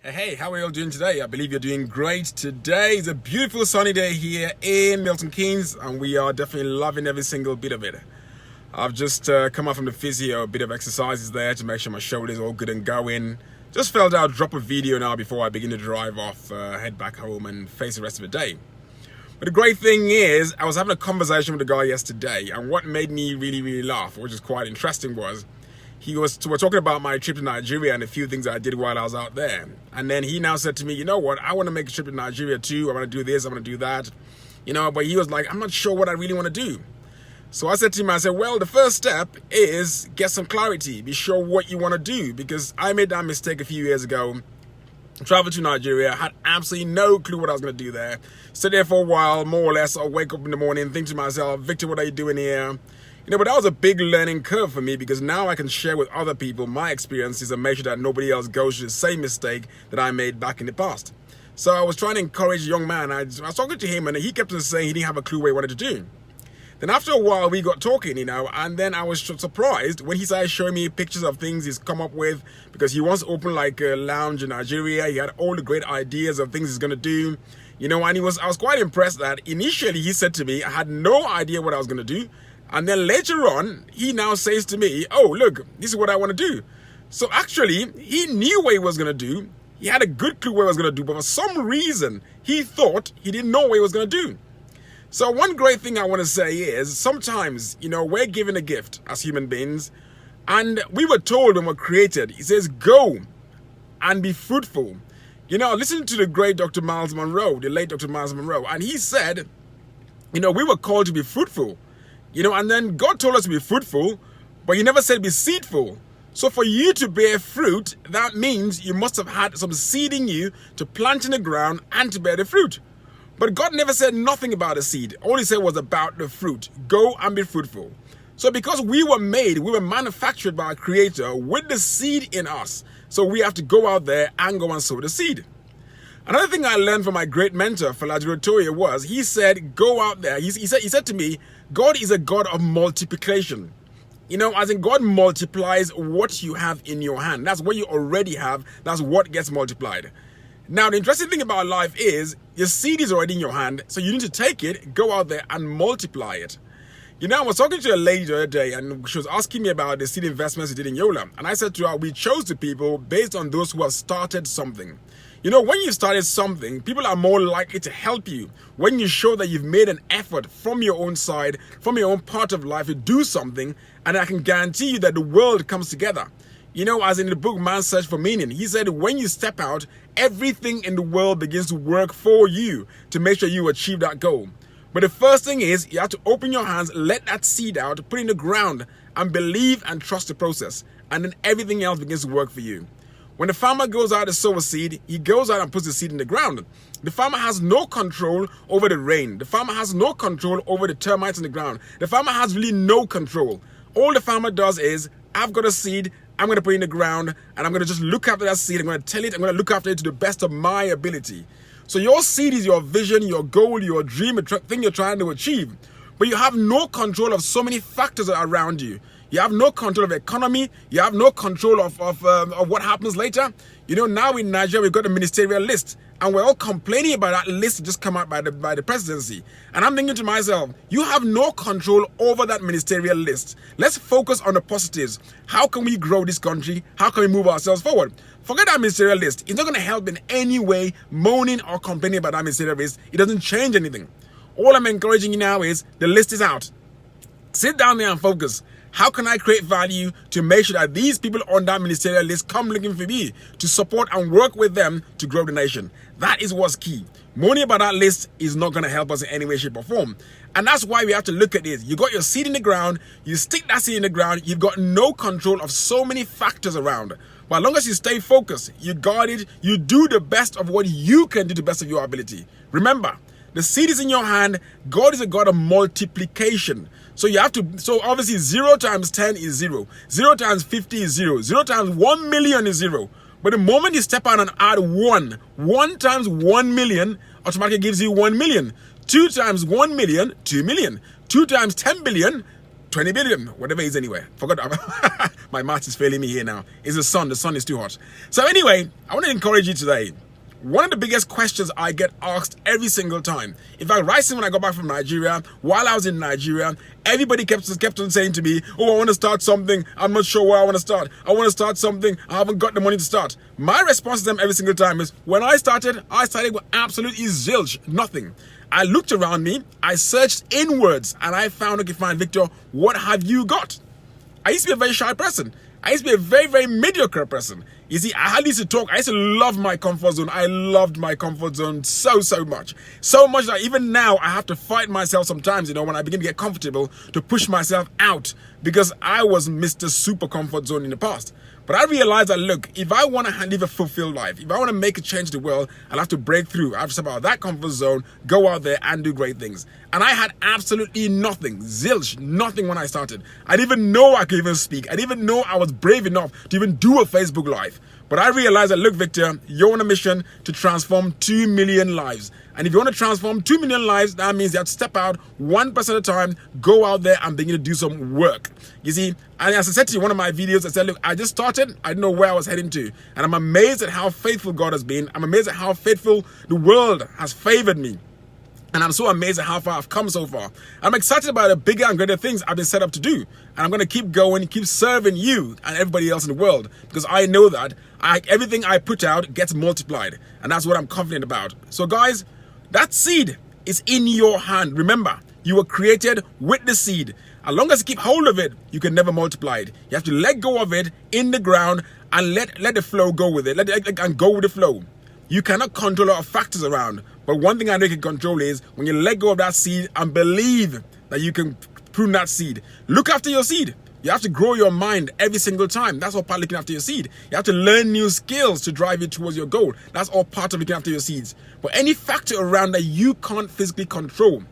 Hey, how are you all doing today? I believe you're doing great. Today is a beautiful sunny day here in Milton Keynes, and we are definitely loving every single bit of it. I've just come out from the physio, a bit of exercises there to make sure my shoulder's all good and going. Just felt I'd drop a video now before I begin to drive off, head back home and face the rest of the day. But the great thing is, I was having a conversation with a guy yesterday, and what made me really laugh, which is quite interesting, was we're talking about my trip to Nigeria and a few things I did while I was out there. And then he now said to me, you know what, I want to make a trip to Nigeria too. I want to do this, I want to do that. But he was like, I'm not sure what I really want to do. So I said to him, well, the first step is get some clarity. Be sure what you want to do, because I made that mistake a few years ago. Traveled to Nigeria, had absolutely no clue what I was going to do there. Stayed there for a while, more or less. I'll wake up in the morning, think to myself, Victor, what are you doing here? But that was a big learning curve for me, because now I can share with other people my experiences and make sure that nobody else goes through the same mistake that I made back in the past. So I was trying to encourage a young man. I was talking to him, and he kept on saying he didn't have a clue what he wanted to do. Then after a while, we got talking, and then I was surprised when he started showing me pictures of things he's come up with, because he wants to open like a lounge in Nigeria. He had all the great ideas of things he's going to do, and I was quite impressed that initially he said to me, I had no idea what I was going to do. And then later on, he now says to me, oh, look, this is what I want to do. So actually, he knew what he was going to do. He had a good clue what he was going to do, but for some reason, he thought he didn't know what he was going to do. So one great thing I want to say is sometimes, we're given a gift as human beings, and we were told when we're created, he says, go and be fruitful. Listen to the great Dr. Miles Monroe, the late Dr. Miles Monroe, and he said, we were called to be fruitful. And then God told us to be fruitful, but he never said be seedful. So for you to bear fruit, that means you must have had some seed in you to plant in the ground and to bear the fruit. But God never said nothing about the seed. All he said was about the fruit. Go and be fruitful. So because we were manufactured by our Creator with the seed in us. So we have to go out there and go and sow the seed. Another thing I learned from my great mentor, Falajiro Toye, was he said, go out there. He said to me, God is a God of multiplication. As in God multiplies what you have in your hand. That's what you already have. That's what gets multiplied. Now, the interesting thing about life is your seed is already in your hand. So you need to take it, go out there and multiply it. I was talking to a lady the other day, and she was asking me about the seed investments we did in Yola. And I said to her, we chose the people based on those who have started something. When you started something, people are more likely to help you when you show that you've made an effort from your own side, from your own part of life to do something, and I can guarantee you that the world comes together. As in the book Man's Search for Meaning, he said when you step out, everything in the world begins to work for you to make sure you achieve that goal. But the first thing is you have to open your hands, let that seed out, put it in the ground, and believe and trust the process. And then everything else begins to work for you. When the farmer goes out to sow a seed, he goes out and puts the seed in the ground. The farmer has no control over the rain. The farmer has no control over the termites in the ground. The farmer has really no control. All the farmer does is, I've got a seed, I'm going to put it in the ground, and I'm going to just look after that seed. I'm going to look after it to the best of my ability. So your seed is your vision, your goal, your dream, the thing you're trying to achieve. But you have no control of so many factors around you. You have no control of the economy. You have no control of what happens later. Now in Nigeria, we've got a ministerial list. And we're all complaining about that list just come out by the presidency. And I'm thinking to myself, you have no control over that ministerial list. Let's focus on the positives. How can we grow this country? How can we move ourselves forward? Forget that ministerial list. It's not going to help in any way moaning or complaining about that ministerial list. It doesn't change anything. All I'm encouraging you now is the list is out. Sit down there and focus. How can I create value to make sure that these people on that ministerial list come looking for me to support and work with them to grow the nation? That is what's key. Moaning about that list is not going to help us in any way, shape, or form. And that's why we have to look at this. You got your seed in the ground. You stick that seed in the ground. You've got no control of so many factors around. But as long as you stay focused, you guard it, you do the best of what you can do to the best of your ability. Remember, the seed is in your hand. God is a God of multiplication. So obviously 0 times 10 is 0. 0 times 50 is 0. 0 times 1 million is 0. But the moment you step out and add 1 times 1 million automatically gives you 1 million. 2 times 1 million, 2 million. 2 times 10 billion, 20 billion, whatever it is anyway. Forgot. My math is failing me here now. It's the sun. The sun is too hot. So anyway, I want to encourage you today. One of the biggest questions I get asked every single time. In fact, right when I got back from Nigeria, while I was in Nigeria, everybody kept on saying to me, oh, I want to start something. I'm not sure where I want to start. I want to start something. I haven't got the money to start. My response to them every single time is, when I started with absolutely zilch, nothing. I looked around me, I searched inwards, and I found, okay, fine, Victor, what have you got? I used to be a very shy person. I used to be a very, very mediocre person. You see, I used to talk. I used to love my comfort zone. I loved my comfort zone so much. So much that even now I have to fight myself sometimes, when I begin to get comfortable, to push myself out, because I was Mr. Super Comfort Zone in the past. But I realized that, look, if I want to live a fulfilled life, if I want to make a change to the world, I'll have to break through. I have to step out of that comfort zone, go out there and do great things. And I had absolutely nothing, zilch, nothing when I started. I didn't even know I could even speak. I didn't even know I was brave enough to even do a Facebook Live. But I realized that, look, Victor, you're on a mission to transform 2 million lives. And if you want to transform 2 million lives, that means you have to step out 1% at a time, go out there and begin to do some work. You see, and as I said to you in one of my videos, I said, look, I just started. I didn't know where I was heading to. And I'm amazed at how faithful God has been. I'm amazed at how faithful the world has favored me. And I'm so amazed at how far I've come so far. I'm excited about the bigger and greater things I've been set up to do. And I'm going to keep going, keep serving you and everybody else in the world. Because I know that everything I put out gets multiplied. And that's what I'm confident about. So guys, that seed is in your hand. Remember, you were created with the seed. As long as you keep hold of it, you can never multiply it. You have to let go of it in the ground and let the flow go with it. And go with the flow. You cannot control a lot of factors around. But one thing I know you can control is when you let go of that seed and believe that you can prune that seed. Look after your seed. You have to grow your mind every single time. That's all part of looking after your seed. You have to learn new skills to drive you towards your goal. That's all part of looking after your seeds. But any factor around that you can't physically control,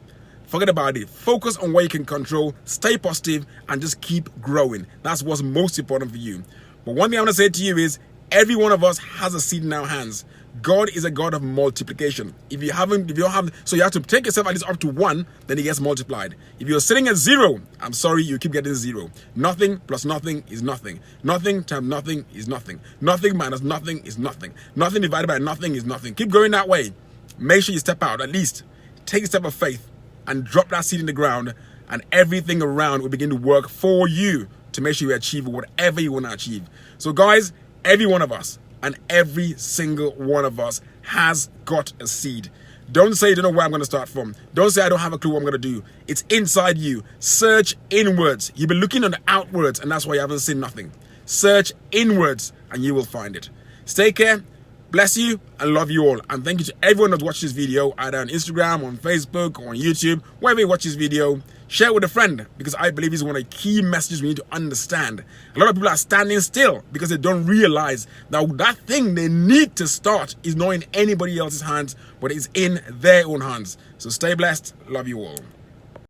forget about it. Focus on what you can control, stay positive, and just keep growing. That's what's most important for you. But one thing I want to say to you is, every one of us has a seed in our hands. God is a God of multiplication. So you have to take yourself at least up to 1, then it gets multiplied. If you're sitting at 0, I'm sorry, you keep getting 0. Nothing plus nothing is nothing. Nothing times nothing is nothing. Nothing minus nothing is nothing. Nothing divided by nothing is nothing. Keep going that way. Make sure you step out, at least. Take a step of faith and drop that seed in the ground, and everything around will begin to work for you to make sure you achieve whatever you want to achieve. So guys, every one of us, and every single one of us has got a seed. Don't say you don't know where I'm going to start from. Don't say I don't have a clue what I'm going to do. It's inside you. Search inwards. You've been looking on the outwards, and that's why you haven't seen nothing. Search inwards, and you will find it. Stay care. Bless you and love you all. And thank you to everyone that's watched this video, either on Instagram, on Facebook, or on YouTube, wherever you watch this video. Share it with a friend, because I believe it's one of the key messages we need to understand. A lot of people are standing still because they don't realize that that thing they need to start is not in anybody else's hands, but it's in their own hands. So stay blessed. Love you all.